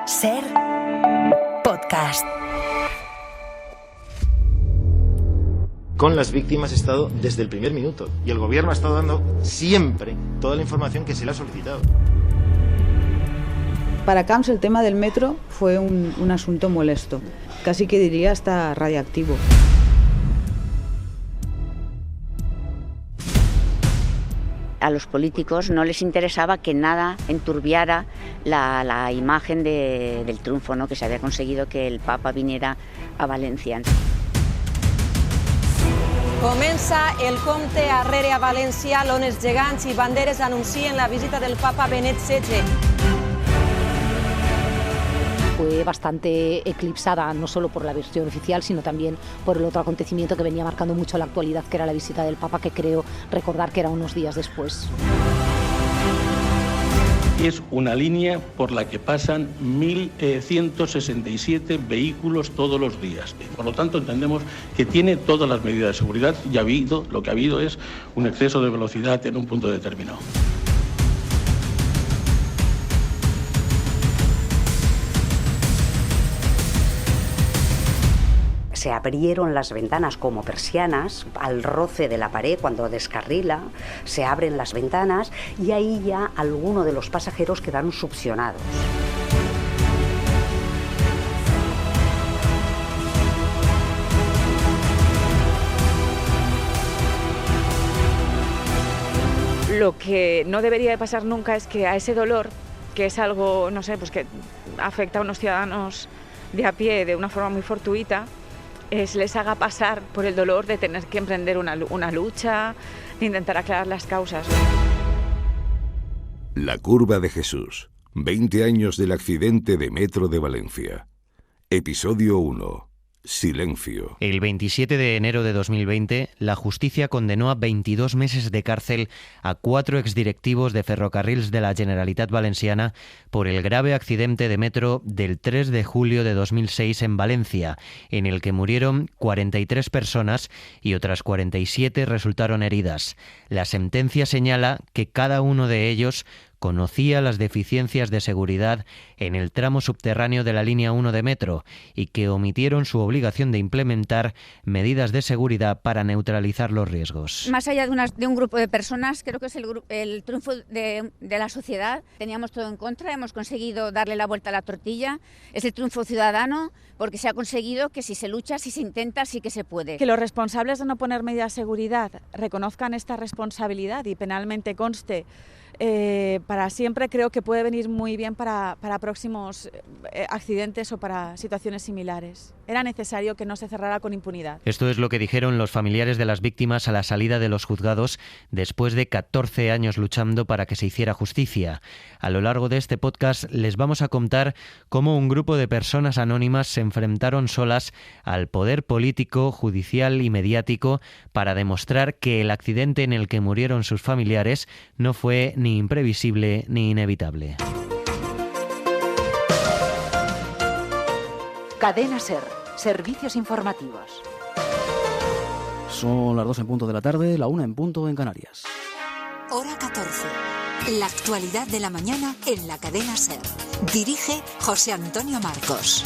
Ser podcast. Con las víctimas he estado desde el primer minuto y el gobierno ha estado dando siempre toda la información que se le ha solicitado. Para Camps el tema del metro fue un asunto molesto, casi que diría hasta radiactivo. A los políticos no les interesaba que nada enturbiara la imagen del triunfo, ¿no?, que se había conseguido que el Papa viniera a Valencia. Comença el compte arrere a València, on els gegants i banderes anuncien la visita del Papa Benet XVI. Fue bastante eclipsada, no solo por la versión oficial, sino también por el otro acontecimiento que venía marcando mucho la actualidad, que era la visita del Papa, que creo recordar que era unos días después. Es una línea por la que pasan 1.167 vehículos todos los días. Por lo tanto, entendemos que tiene todas las medidas de seguridad y lo que ha habido es un exceso de velocidad en un punto determinado. Se abrieron las ventanas como persianas, al roce de la pared cuando descarrila, se abren las ventanas y ahí ya algunos de los pasajeros quedaron succionados. Lo que no debería de pasar nunca es que a ese dolor, que es algo, no sé, pues que afecta a unos ciudadanos de a pie de una forma muy fortuita, les haga pasar por el dolor de tener que emprender una lucha, de intentar aclarar las causas. La curva de Jesús. 20 años del accidente de metro de Valencia. Episodio 1. Silencio. El 27 de enero de 2020, la justicia condenó a 22 meses de cárcel a 4 exdirectivos de Ferrocarrils de la Generalitat Valenciana por el grave accidente de metro del 3 de julio de 2006 en Valencia, en el que murieron 43 personas y otras 47 resultaron heridas. La sentencia señala que cada uno de ellos conocía las deficiencias de seguridad en el tramo subterráneo de la línea 1 de metro y que omitieron su obligación de implementar medidas de seguridad para neutralizar los riesgos. Más allá de un grupo de personas, creo que es el triunfo de la sociedad. Teníamos todo en contra, hemos conseguido darle la vuelta a la tortilla. Es el triunfo ciudadano porque se ha conseguido que si se lucha, si se intenta, sí que se puede. Que los responsables de no poner medidas de seguridad reconozcan esta responsabilidad y penalmente conste para siempre, creo que puede venir muy bien para próximos accidentes o para situaciones similares. Era necesario que no se cerrara con impunidad. Esto es lo que dijeron los familiares de las víctimas a la salida de los juzgados después de 14 años luchando para que se hiciera justicia. A lo largo de este podcast les vamos a contar cómo un grupo de personas anónimas se enfrentaron solas al poder político, judicial y mediático para demostrar que el accidente en el que murieron sus familiares no fue ni imprevisible ni inevitable. Cadena Ser. Servicios informativos. Son las 2 en punto de la tarde, la 1 en punto en Canarias. Hora 14. La actualidad de la mañana en la Cadena Ser. Dirige José Antonio Marcos.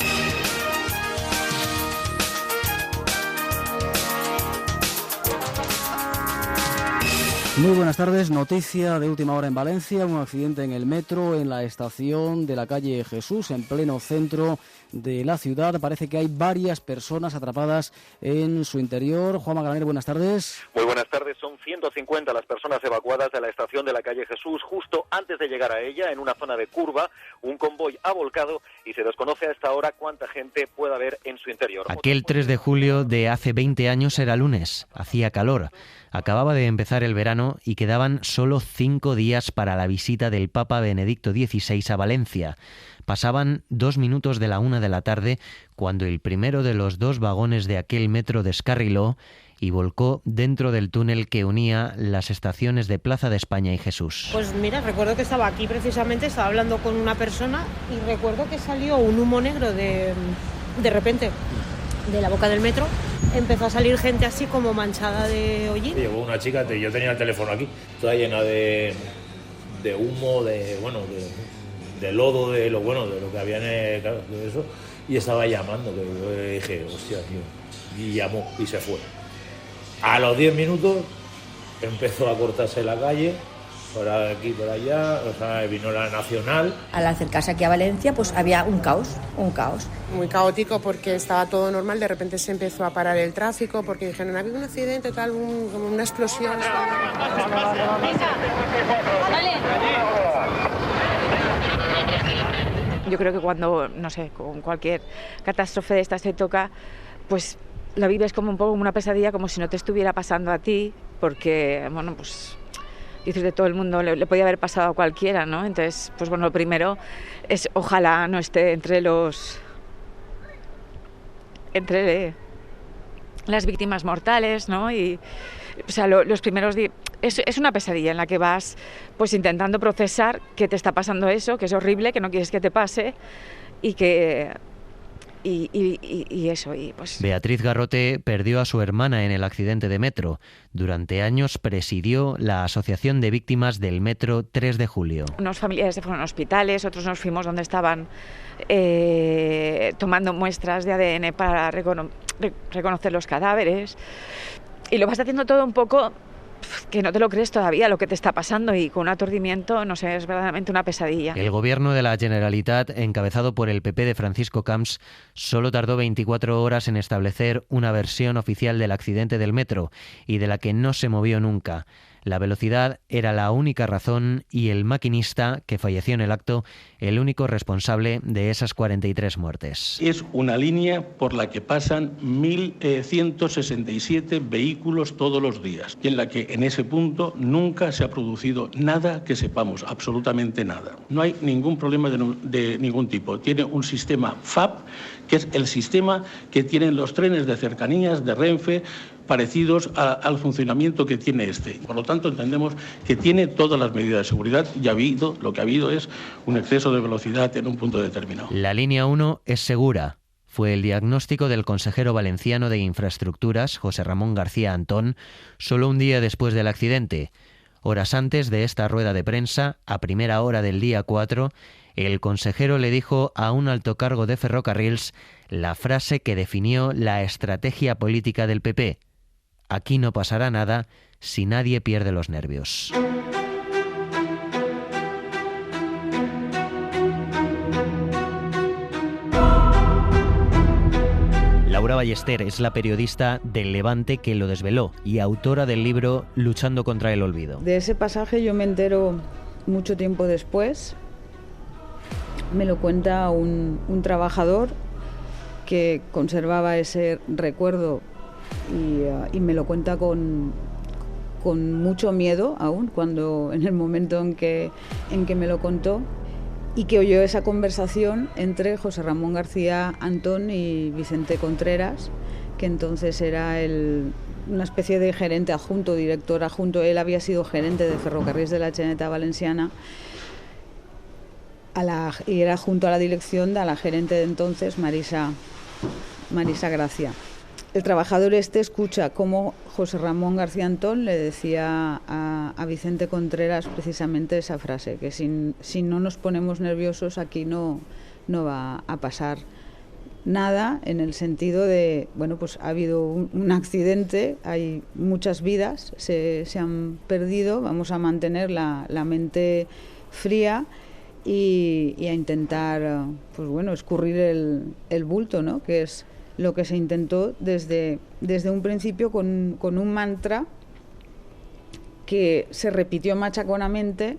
Muy buenas tardes. Noticia de última hora en Valencia. Un accidente en el metro en la estación de la calle Jesús, en pleno centro de la ciudad. Parece que hay varias personas atrapadas en su interior. Juanma Granero, buenas tardes. Muy buenas tardes. Son 150 las personas evacuadas de la estación de la calle Jesús. Justo antes de llegar a ella, en una zona de curva, un convoy ha volcado y se desconoce a esta hora cuánta gente puede haber en su interior. Aquel 3 de julio de hace 20 años era lunes. Hacía calor. Acababa de empezar el verano y quedaban solo 5 días para la visita del Papa Benedicto XVI a Valencia. Pasaban 2 minutos de la 1 de la tarde cuando el primero de los 2 vagones de aquel metro descarriló y volcó dentro del túnel que unía las estaciones de Plaza de España y Jesús. Pues mira, recuerdo que estaba aquí precisamente, estaba hablando con una persona y recuerdo que salió un humo negro de repente de la boca del metro. Empezó a salir gente así como manchada de hollín. Llegó una chica, yo tenía el teléfono aquí, toda llena de humo, de de lodo, de lo bueno, de lo que había en claro, todo eso, y estaba llamando, que yo dije, hostia, tío, y llamó y se fue. A los 10 minutos empezó a cortarse la calle, por aquí, por allá, o sea, vino la Nacional. Al acercarse aquí a Valencia, pues había un caos. Muy caótico porque estaba todo normal, de repente se empezó a parar el tráfico porque dijeron, ha habido un accidente, tal, como una explosión. Yo creo que cuando, no sé, con cualquier catástrofe de esta se toca, pues la vives como un poco como una pesadilla, como si no te estuviera pasando a ti, porque, bueno, pues dices de todo el mundo, le podía haber pasado a cualquiera, ¿no? Entonces, pues bueno, lo primero es ojalá no esté entre las víctimas mortales, ¿no? Y, o sea, los primeros días es una pesadilla en la que vas pues intentando procesar que te está pasando eso, que es horrible, que no quieres que te pase y que eso, y pues... Beatriz Garrote perdió a su hermana en el accidente de metro. Durante años presidió la Asociación de Víctimas del Metro 3 de Julio. Unos familiares se fueron a hospitales, otros nos fuimos donde estaban tomando muestras de ADN para reconocer los cadáveres. Y lo vas haciendo todo un poco que no te lo crees todavía lo que te está pasando, y con un aturdimiento, no sé, es verdaderamente una pesadilla. El gobierno de la Generalitat, encabezado por el PP de Francisco Camps, solo tardó 24 horas en establecer una versión oficial del accidente del metro y de la que no se movió nunca. La velocidad era la única razón y el maquinista, que falleció en el acto, el único responsable de esas 43 muertes. Es una línea por la que pasan 1.167 vehículos todos los días y en la que en ese punto nunca se ha producido nada que sepamos, absolutamente nada. No hay ningún problema de ningún tipo. Tiene un sistema FAP, que es el sistema que tienen los trenes de cercanías de Renfe, parecidos al funcionamiento que tiene este. Por lo tanto, entendemos que tiene todas las medidas de seguridad y lo que ha habido es un exceso de velocidad en un punto determinado. La línea 1 es segura. Fue el diagnóstico del consejero valenciano de Infraestructuras, José Ramón García Antón, solo un día después del accidente. Horas antes de esta rueda de prensa, a primera hora del día 4, el consejero le dijo a un alto cargo de Ferrocarrils la frase que definió la estrategia política del PP: aquí no pasará nada si nadie pierde los nervios. Laura Ballester es la periodista del Levante que lo desveló y autora del libro Luchando contra el olvido. De ese pasaje yo me entero mucho tiempo después. Me lo cuenta un trabajador que conservaba ese recuerdo y me lo cuenta con mucho miedo aún, cuando en el momento en que me lo contó, y que oyó esa conversación entre José Ramón García Antón y Vicente Contreras, que entonces era una especie de gerente adjunto, director adjunto. Él había sido gerente de Ferrocarrils de la Generalitat Valenciana y era junto a la dirección de la gerente de entonces, Marisa Gracia. El trabajador escucha cómo José Ramón García Antón le decía a Vicente Contreras precisamente esa frase, que si no nos ponemos nerviosos aquí no va a pasar nada, en el sentido de, bueno, pues ha habido un accidente, hay muchas vidas, se han perdido, vamos a mantener la mente fría y a intentar, pues bueno, escurrir el bulto, ¿no?, que es lo que se intentó desde un principio con un mantra que se repitió machaconamente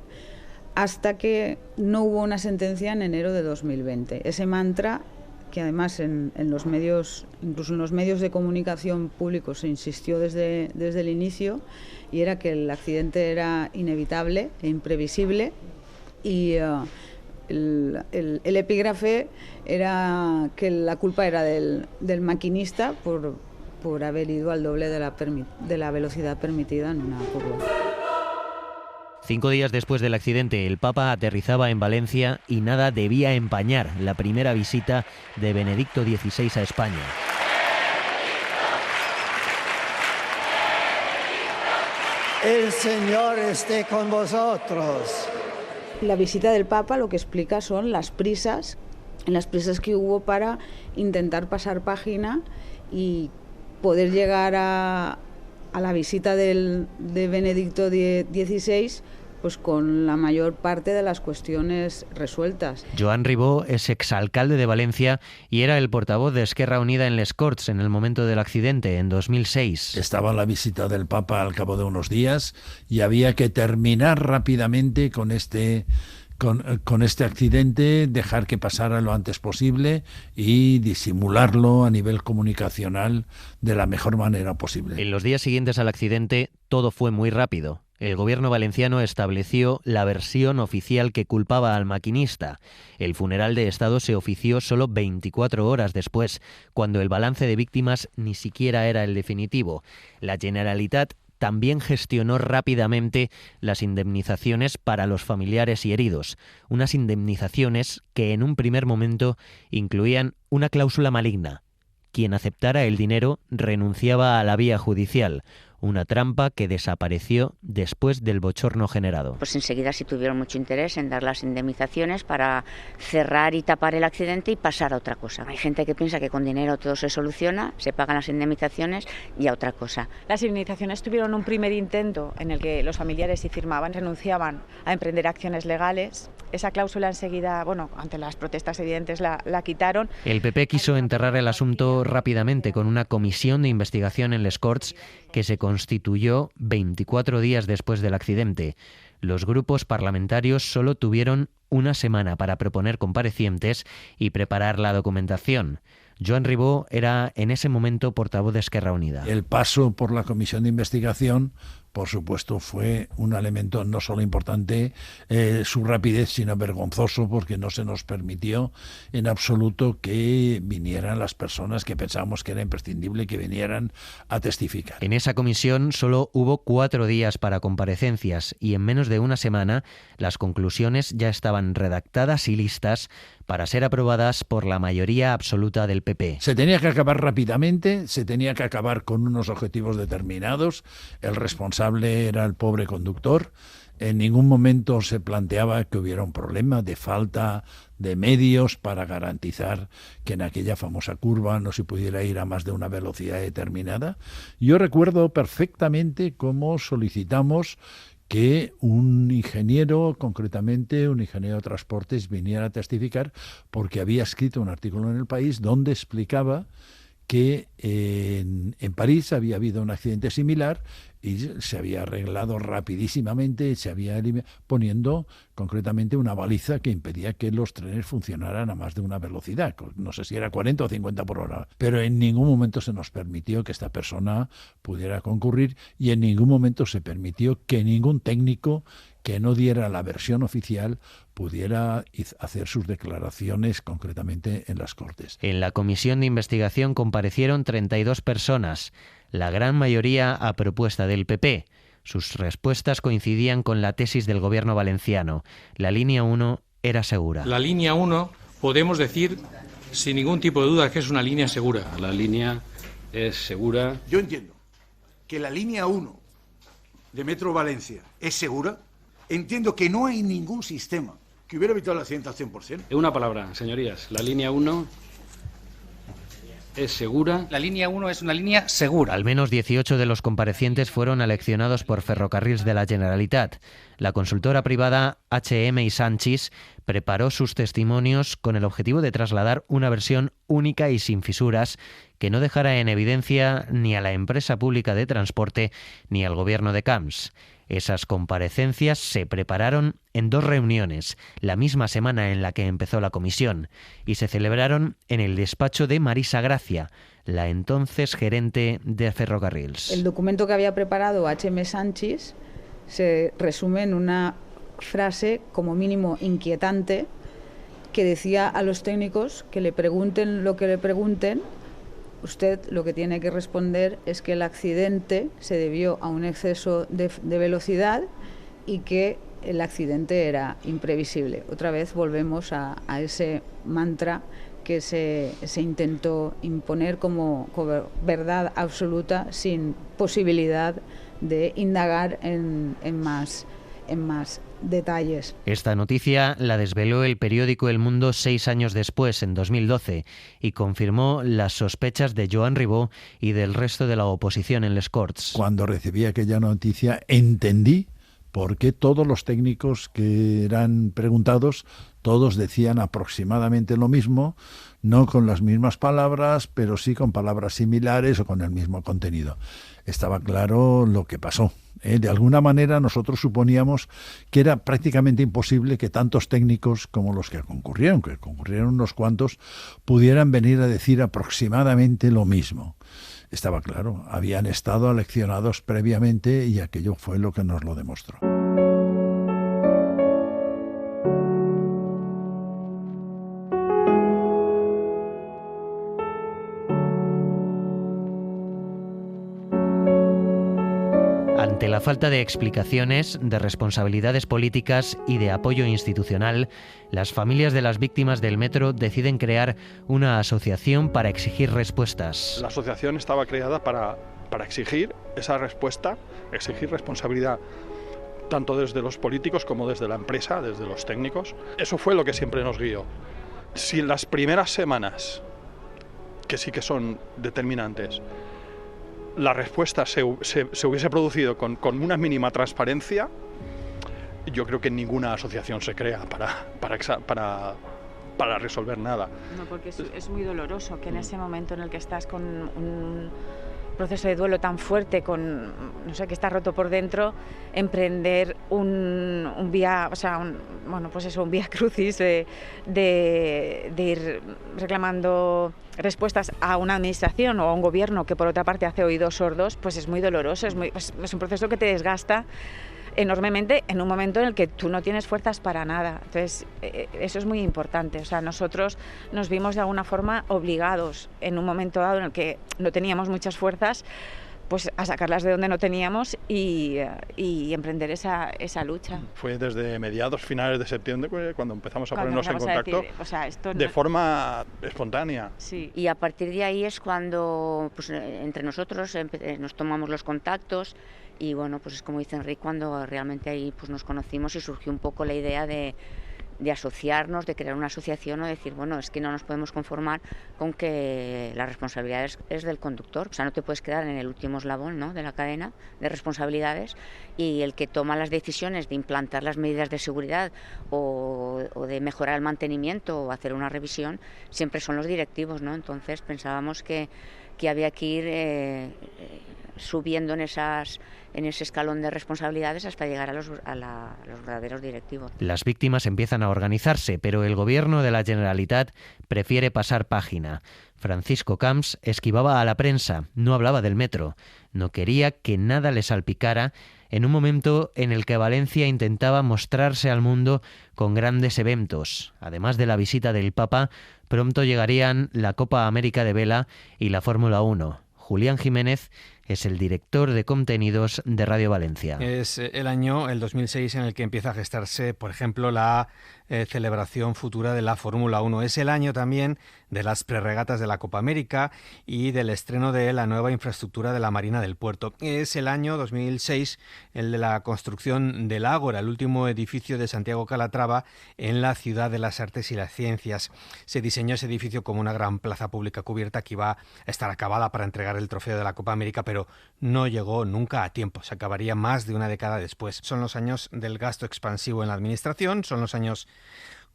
hasta que no hubo una sentencia en enero de 2020. Ese mantra, que además en los medios, incluso en los medios de comunicación públicos, se insistió desde el inicio, y era que el accidente era inevitable e imprevisible, y el epígrafe era que la culpa era del maquinista por haber ido al doble de la velocidad permitida en una curva. 5 días después del accidente, el Papa aterrizaba en Valencia y nada debía empañar la primera visita de Benedicto XVI a España. El Señor esté con vosotros. La visita del Papa lo que explica son las prisas que hubo para intentar pasar página y poder llegar a la visita de Benedicto XVI pues con la mayor parte de las cuestiones resueltas. Joan Ribó es exalcalde de Valencia y era el portavoz de Esquerra Unida en Les Corts en el momento del accidente, en 2006. Estaba la visita del Papa al cabo de unos días y había que terminar rápidamente con este accidente, dejar que pasara lo antes posible y disimularlo a nivel comunicacional de la mejor manera posible. En los días siguientes al accidente todo fue muy rápido. El gobierno valenciano estableció la versión oficial que culpaba al maquinista. El funeral de Estado se ofició solo 24 horas después, cuando el balance de víctimas ni siquiera era el definitivo. La Generalitat también gestionó rápidamente las indemnizaciones para los familiares y heridos, unas indemnizaciones que en un primer momento incluían una cláusula maligna. Quien aceptara el dinero renunciaba a la vía judicial, una trampa que desapareció después del bochorno generado. Pues enseguida sí tuvieron mucho interés en dar las indemnizaciones para cerrar y tapar el accidente y pasar a otra cosa. Hay gente que piensa que con dinero todo se soluciona, se pagan las indemnizaciones y a otra cosa. Las indemnizaciones tuvieron un primer intento en el que los familiares sí firmaban, renunciaban a emprender acciones legales. Esa cláusula enseguida, ante las protestas evidentes la quitaron. El PP quiso enterrar el asunto rápidamente con una comisión de investigación en Les Corts que se constituyó 24 días después del accidente. Los grupos parlamentarios solo tuvieron una semana para proponer comparecientes y preparar la documentación. Joan Ribó era en ese momento portavoz de Esquerra Unida. El paso por la comisión de investigación, por supuesto, fue un elemento no solo importante, su rapidez, sino vergonzoso, porque no se nos permitió en absoluto que vinieran las personas que pensábamos que era imprescindible que vinieran a testificar. En esa comisión solo hubo 4 días para comparecencias y en menos de una semana las conclusiones ya estaban redactadas y listas para ser aprobadas por la mayoría absoluta del PP. Se tenía que acabar rápidamente, se tenía que acabar con unos objetivos determinados. El responsable era el pobre conductor. En ningún momento se planteaba que hubiera un problema de falta de medios para garantizar que en aquella famosa curva no se pudiera ir a más de una velocidad determinada. Yo recuerdo perfectamente cómo solicitamos que un ingeniero, concretamente un ingeniero de transportes, viniera a testificar porque había escrito un artículo en El País donde explicaba que en París había habido un accidente similar y se había arreglado rapidísimamente, se había poniendo concretamente una baliza que impedía que los trenes funcionaran a más de una velocidad, no sé si era 40 o 50 por hora, pero en ningún momento se nos permitió que esta persona pudiera concurrir y en ningún momento se permitió que ningún técnico que no diera la versión oficial pudiera hacer sus declaraciones concretamente en las Cortes. En la comisión de investigación comparecieron 32 personas, la gran mayoría a propuesta del PP. Sus respuestas coincidían con la tesis del gobierno valenciano. La línea 1 era segura. La línea 1 podemos decir sin ningún tipo de duda que es una línea segura. La línea es segura. Yo entiendo que la línea 1 de Metro Valencia es segura. Entiendo que no hay ningún sistema que hubiera evitado el accidente al 100%. En una palabra, señorías, la línea 1 es segura. La línea 1 es una línea segura. Al menos 18 de los comparecientes fueron aleccionados por Ferrocarrils de la Generalitat. La consultora privada H.M. y Sanchis preparó sus testimonios con el objetivo de trasladar una versión única y sin fisuras que no dejara en evidencia ni a la empresa pública de transporte ni al gobierno de Camps. Esas comparecencias se prepararon en 2 reuniones, la misma semana en la que empezó la comisión, y se celebraron en el despacho de Marisa Gracia, la entonces gerente de Ferrocarrils. El documento que había preparado H.M. Sanchis se resume en una frase como mínimo inquietante que decía a los técnicos que le pregunten lo que le pregunten, usted lo que tiene que responder es que el accidente se debió a un exceso de velocidad y que el accidente era imprevisible. Otra vez volvemos a ese mantra que se intentó imponer como verdad absoluta sin posibilidad de indagar en más detalles. Esta noticia la desveló el periódico El Mundo 6 años después, en 2012, y confirmó las sospechas de Joan Ribó y del resto de la oposición en les Corts. Cuando recibí aquella noticia entendí por qué todos los técnicos que eran preguntados, todos decían aproximadamente lo mismo, no con las mismas palabras, pero sí con palabras similares o con el mismo contenido. Estaba claro lo que pasó. De alguna manera nosotros suponíamos que era prácticamente imposible que tantos técnicos como los que concurrieron unos cuantos, pudieran venir a decir aproximadamente lo mismo. Estaba claro, habían estado aleccionados previamente y aquello fue lo que nos lo demostró. Ante la falta de explicaciones, de responsabilidades políticas y de apoyo institucional, las familias de las víctimas del metro deciden crear una asociación para exigir respuestas. La asociación estaba creada para exigir esa respuesta, exigir responsabilidad tanto desde los políticos como desde la empresa, desde los técnicos. Eso fue lo que siempre nos guió. Si en las primeras semanas, que sí que son determinantes, la respuesta se hubiese producido con una mínima transparencia, yo creo que ninguna asociación se crea para resolver nada. No, porque es muy doloroso que en ese momento en el que estás con un proceso de duelo tan fuerte, no sé, que está roto por dentro, emprender un vía, o sea, un vía crucis de ir reclamando respuestas a una administración o a un gobierno que por otra parte hace oídos sordos, pues es muy doloroso, es un proceso que te desgasta enormemente en un momento en el que tú no tienes fuerzas para nada. Entonces, eso es muy importante. O sea, nosotros nos vimos de alguna forma obligados en un momento dado en el que no teníamos muchas fuerzas, pues a sacarlas de donde no teníamos y emprender esa lucha. Fue desde finales de septiembre, cuando empezamos a ponernos en contacto, de forma espontánea. Sí. Y a partir de ahí es cuando, pues, entre nosotros nos tomamos los contactos. Y bueno, pues es como dice Enrique, cuando realmente ahí pues nos conocimos y surgió un poco la idea de asociarnos, de crear una asociación o decir, bueno, es que no nos podemos conformar con que la responsabilidad es del conductor. O sea, no te puedes quedar en el último eslabón, ¿no?, de la cadena de responsabilidades, y el que toma las decisiones de implantar las medidas de seguridad o de mejorar el mantenimiento o hacer una revisión siempre son los directivos, ¿no? Entonces pensábamos que había que ir subiendo en ese escalón de responsabilidades hasta llegar a los verdaderos directivos. Las víctimas empiezan a organizarse, pero el gobierno de la Generalitat prefiere pasar página. Francisco Camps esquivaba a la prensa, no hablaba del metro, no quería que nada le salpicara en un momento en el que Valencia intentaba mostrarse al mundo con grandes eventos. Además de la visita del Papa, pronto llegarían la Copa América de Vela y la Fórmula 1. Julián Jiménez es el director de contenidos de Radio Valencia. Es el año, el 2006, en el que empieza a gestarse, por ejemplo, la celebración futura de la Fórmula 1. Es el año también de las prerregatas de la Copa América y del estreno de la nueva infraestructura de la Marina del Puerto. Es el año 2006, el de la construcción del Ágora, el último edificio de Santiago Calatrava en la Ciudad de las Artes y las Ciencias. Se diseñó ese edificio como una gran plaza pública cubierta que iba a estar acabada para entregar el trofeo de la Copa América, pero no llegó nunca a tiempo. Se acabaría más de una década después. Son los años del gasto expansivo en la administración, son los años,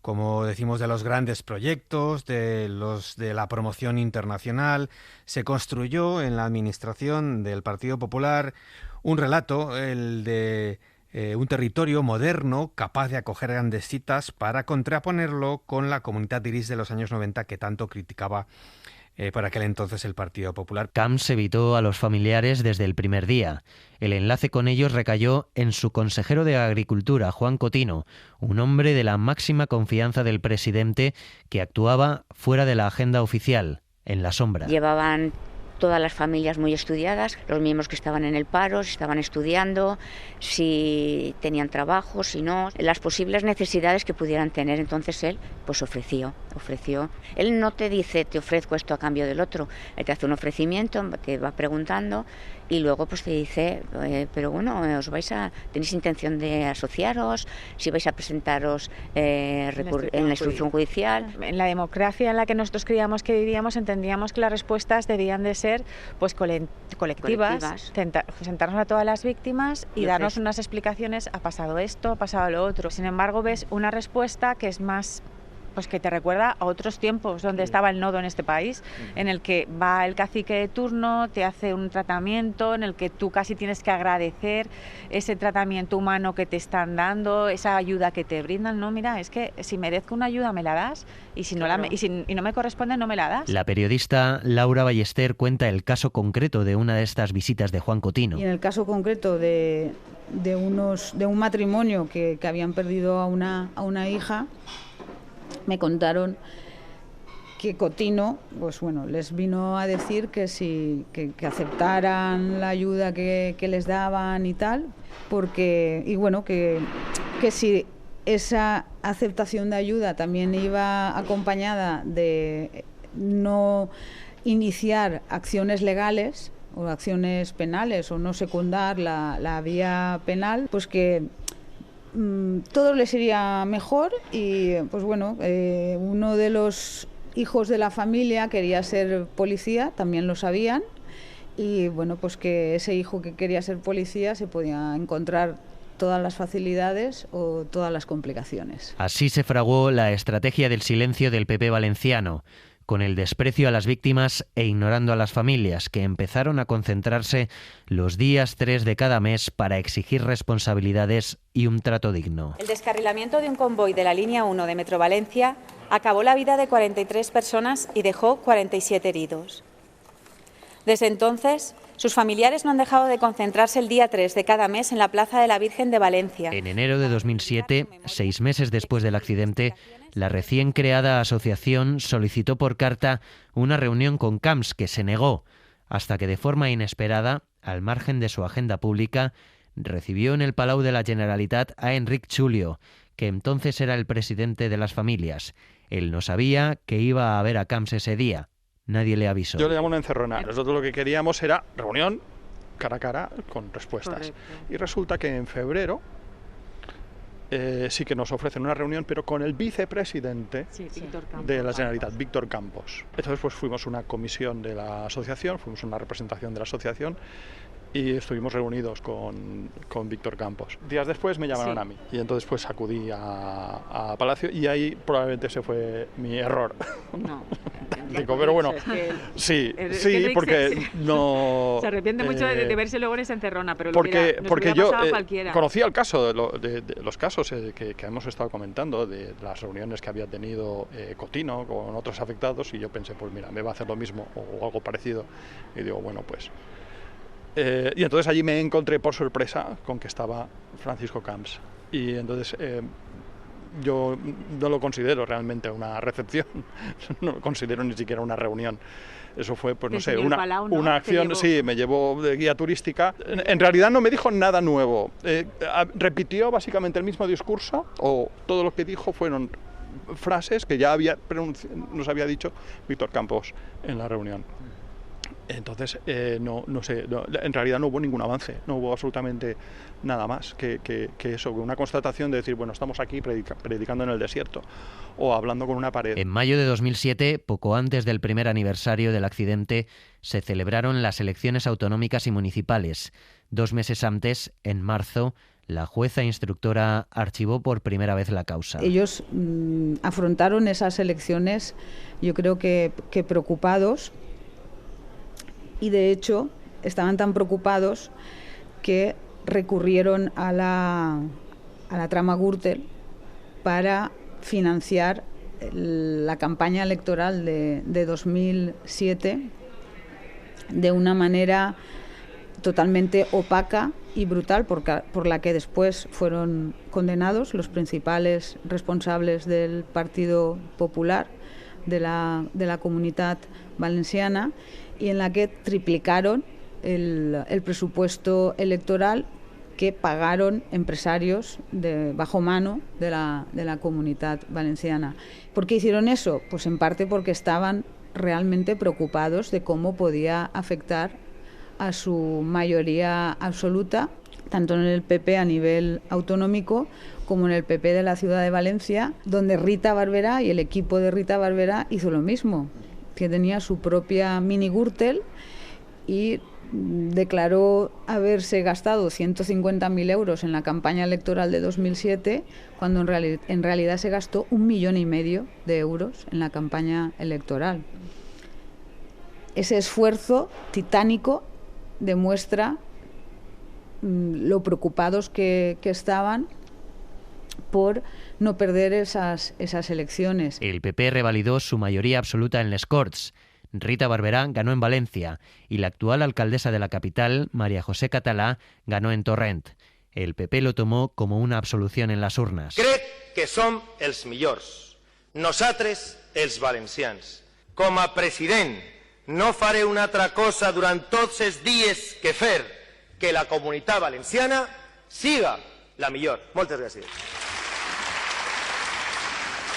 como decimos, de los grandes proyectos, de la promoción internacional. Se construyó en la administración del Partido Popular un relato, el de un territorio moderno capaz de acoger grandes citas, para contraponerlo con la Comunitat d'Iris de los años 90 que tanto criticaba por aquel entonces el Partido Popular. Camps evitó a los familiares desde el primer día. El enlace con ellos recayó en su consejero de Agricultura, Juan Cotino, un hombre de la máxima confianza del presidente que actuaba fuera de la agenda oficial, en la sombra. Llevaban todas las familias muy estudiadas, los miembros que estaban en el paro, si estaban estudiando, si tenían trabajo, si no, las posibles necesidades que pudieran tener. Entonces él pues ofreció. Él no te dice te ofrezco esto a cambio del otro, él te hace un ofrecimiento, te va preguntando y luego pues te dice, pero bueno, ¿tenéis intención de asociaros? Si vais a presentaros en la instrucción judicial. En la democracia en la que nosotros creíamos que vivíamos, entendíamos que las respuestas debían de ser pues colectivas. Sentarnos a todas las víctimas y darnos unas explicaciones, ha pasado esto, ha pasado lo otro. Sin embargo, ves una respuesta que es más, pues que te recuerda a otros tiempos donde estaba el nodo en este país, en el que va el cacique de turno, te hace un tratamiento en el que tú casi tienes que agradecer ese tratamiento humano que te están dando, esa ayuda que te brindan. No, mira, es que si merezco una ayuda me la das y si no, y no me corresponde no me la das. La periodista Laura Ballester cuenta el caso concreto de una de estas visitas de Juan Cotino. Y en el caso concreto de un matrimonio que habían perdido a una hija, me contaron que Cotino, pues bueno, les vino a decir que que aceptaran la ayuda que les daban y tal, y bueno, que si esa aceptación de ayuda también iba acompañada de no iniciar acciones legales o acciones penales o no secundar la vía penal, pues que todo les iría mejor. Y pues bueno, uno de los hijos de la familia quería ser policía, también lo sabían, y bueno, pues que ese hijo que quería ser policía se podía encontrar todas las facilidades o todas las complicaciones. Así se fraguó la estrategia del silencio del PP valenciano, con el desprecio a las víctimas e ignorando a las familias, que empezaron a concentrarse los días 3 de cada mes para exigir responsabilidades y un trato digno. El descarrilamiento de un convoy de la línea 1 de Metro Valencia acabó la vida de 43 personas y dejó 47 heridos. Desde entonces, sus familiares no han dejado de concentrarse el día 3 de cada mes en la Plaza de la Virgen de Valencia. En enero de 2007, 6 meses después del accidente, la recién creada asociación solicitó por carta una reunión con Camps, que se negó, hasta que de forma inesperada, al margen de su agenda pública, recibió en el Palau de la Generalitat a Enric Chulio, que entonces era el presidente de las familias. Él no sabía que iba a ver a Camps ese día. Nadie le avisó. Yo le llamo una encerrona. Nosotros lo que queríamos era reunión cara a cara con respuestas. Correcto. Y resulta que en febrero sí que nos ofrecen una reunión, pero con el vicepresidente de la Generalitat, Víctor Campos. Entonces pues fuimos una comisión de la asociación, fuimos una representación de la asociación y estuvimos reunidos con Víctor Campos. Días después me llamaron a mí y entonces pues acudí a Palacio y ahí probablemente ese fue mi error. No. Pero bueno, sí, porque no... Se arrepiente mucho de verse luego en esa encerrona, pero porque yo conocía el caso de los casos que hemos estado comentando, de las reuniones que había tenido Cotino con otros afectados, y yo pensé, pues mira, me va a hacer lo mismo o algo parecido, y digo, bueno, pues... y entonces allí me encontré por sorpresa con que estaba Francisco Camps, y entonces... yo no lo considero realmente una recepción, no lo considero ni siquiera una reunión. Eso fue, pues no sé, una acción, sí, me llevó de guía turística. En realidad no me dijo nada nuevo. Repitió básicamente el mismo discurso, o todo lo que dijo fueron frases que ya nos había dicho Víctor Campos en la reunión. Entonces, no sé, en realidad no hubo ningún avance, no hubo absolutamente nada más que eso, una constatación de decir, bueno, estamos aquí predicando en el desierto o hablando con una pared. En mayo de 2007, poco antes del primer aniversario del accidente, se celebraron las elecciones autonómicas y municipales. 2 meses antes, en marzo, la jueza instructora archivó por primera vez la causa. Ellos afrontaron esas elecciones, yo creo que preocupados. Y de hecho estaban tan preocupados que recurrieron a la trama Gürtel para financiar la campaña electoral de 2007 de una manera totalmente opaca y brutal, por la que después fueron condenados los principales responsables del Partido Popular de la Comunitat Valenciana. y en la que triplicaron el presupuesto electoral que pagaron empresarios bajo mano de la Comunitat Valenciana. ¿Por qué hicieron eso? Pues en parte porque estaban realmente preocupados de cómo podía afectar a su mayoría absoluta, tanto en el PP a nivel autonómico como en el PP de la ciudad de Valencia, donde Rita Barberá y el equipo de Rita Barberá hizo lo mismo, que tenía su propia mini Gürtel y declaró haberse gastado 150.000 euros en la campaña electoral de 2007, cuando en realidad se gastó 1,5 millones de euros en la campaña electoral. Ese esfuerzo titánico demuestra lo preocupados que estaban por no perder esas elecciones. El PP revalidó su mayoría absoluta en les Corts. Rita Barberá ganó en Valencia y la actual alcaldesa de la capital, María José Català, ganó en Torrent. El PP lo tomó como una absolución en las urnas. Crec que som els millors, nosaltres els valencians. Com a president no faré una altra cosa durant tots els dies que fer que la Comunitat Valenciana siga la millor. Moltes gràcies.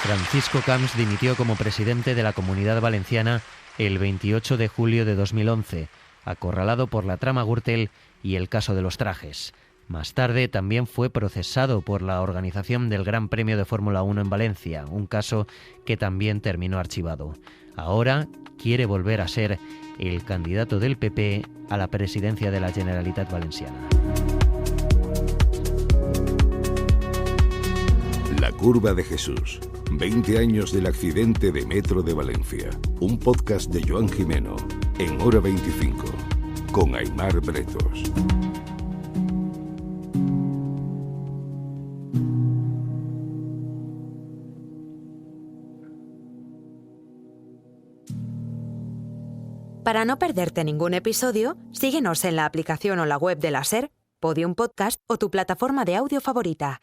Francisco Camps dimitió como presidente de la Comunidad Valenciana el 28 de julio de 2011, acorralado por la trama Gürtel y el caso de los trajes. Más tarde también fue procesado por la organización del Gran Premio de Fórmula 1 en Valencia, un caso que también terminó archivado. Ahora quiere volver a ser el candidato del PP a la presidencia de la Generalitat Valenciana. La curva de Jesús. 20 años del accidente de Metro de Valencia. Un podcast de Joan Jimeno, en Hora 25, con Aimar Bretos. Para no perderte ningún episodio, síguenos en la aplicación o la web de la SER, Podium Podcast o tu plataforma de audio favorita.